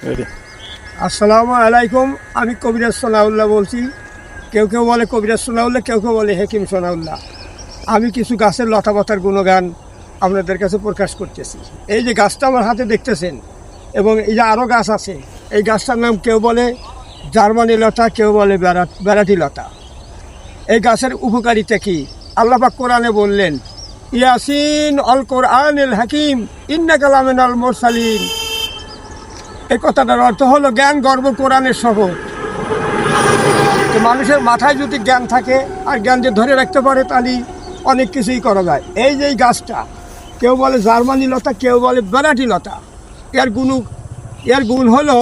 আসসালামু আলাইকুম। আমি কবিরাজ সোনাউল্লাহ বলছি। কেউ কেউ বলে কবিরাজ সোনাউল্লাহ, কেউ কেউ বলে হেকিম সোনাউল্লাহ। আমি কিছু গাছের লতাপাতার গুণগান আপনাদের কাছে প্রকাশ করতেছি। এই যে গাছটা আমার হাতে দেখতেছেন, এবং এই যে আরও গাছ আছে, এই গাছটার নাম কেউ বলে জার্মানি লতা, কেউ বলে বেড়াটি লতা। এই গাছের উপকারিতা কি? আল্লাহ পাক কোরআনে বললেন, ইয়াসিন অল কোরআনিল হাকিম ইন্নাকা লামিনাল মুরসালিন। এই কথাটার অর্থ হলো জ্ঞান গর্ব কোরআনের শপথ। তো মানুষের মাথায় যদি জ্ঞান থাকে আর জ্ঞান যে ধরে রাখতে পারে, তাহলে অনেক কিছুই করা যায়। এই যে এই গাছটা কেউ বলে জার্মানি লতা, কেউ বলে বেড়াটি লতা। এর গুণ হলো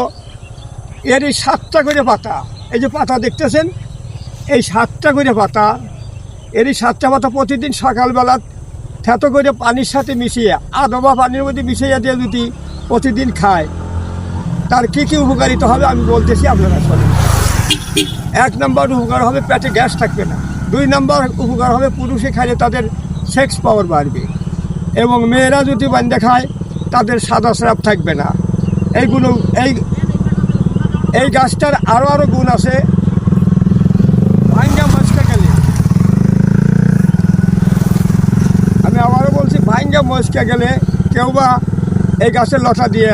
এর এই 7টা করে পাতা। এই যে পাতা দেখতেছেন, এই 7টা করে পাতা, এর এই 7টা পাতা প্রতিদিন সকালবেলা থেতো করে পানির সাথে মিশিয়ে, আধবা পানির মধ্যে মিশিয়ে দিয়ে যদি প্রতিদিন খায়, তার কী কী উপকারিতা হবে আমি বলতেছি, আপনারা শোনেন। 1 নম্বর উপকার হবে, পেটে গ্যাস থাকবে না। 2 নম্বর উপকার হবে, পুরুষে খাইলে তাদের সেক্স পাওয়ার বাড়বে, এবং মেয়েরা যদি বান্ধে খায় তাদের সাদা স্রাব থাকবে না। এইগুলো এই গাছটার আরও গুণ আছে। ভাঙ্গা মস্কা গেলে, আমি আবারও বলছি, ভাঙ্গা মস্কা গেলে কেউ বা এই গাছের লতা দিয়ে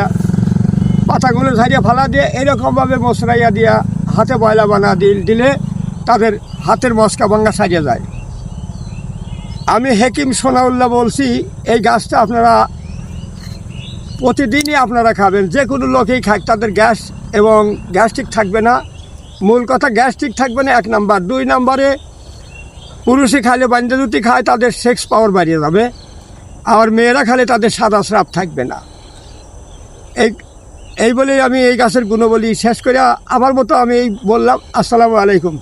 পাতাগুলো ঝাড়িয়ে ফালা দিয়ে এরকমভাবে মশরাইয়া দিয়া হাতে বয়লা বানা দিলে তাদের হাতের মস্কা ভাঙ্গা সারিয়ে যায়। আমি হেকিম সোনাউল্লাহ বলছি, এই গাছটা আপনারা প্রতিদিনই আপনারা খাবেন। যে কোনো লোকেই খাক, তাদের গ্যাস এবং গ্যাস্ট্রিক থাকবে না। মূল কথা, গ্যাস্ট্রিক থাকবে না 1 নম্বর। 2 নম্বরে পুরুষে খাইলে, বান্ধে যদি খায়, তাদের সেক্স পাওয়ার বাড়িয়ে যাবে। আর মেয়েরা খালে তাদের সাদা স্রাব থাকবে না। এই বলেই আমি এই গাছের গুণবলী শেষ করে আমার মতো আমি বললাম। আসসালামু আলাইকুম।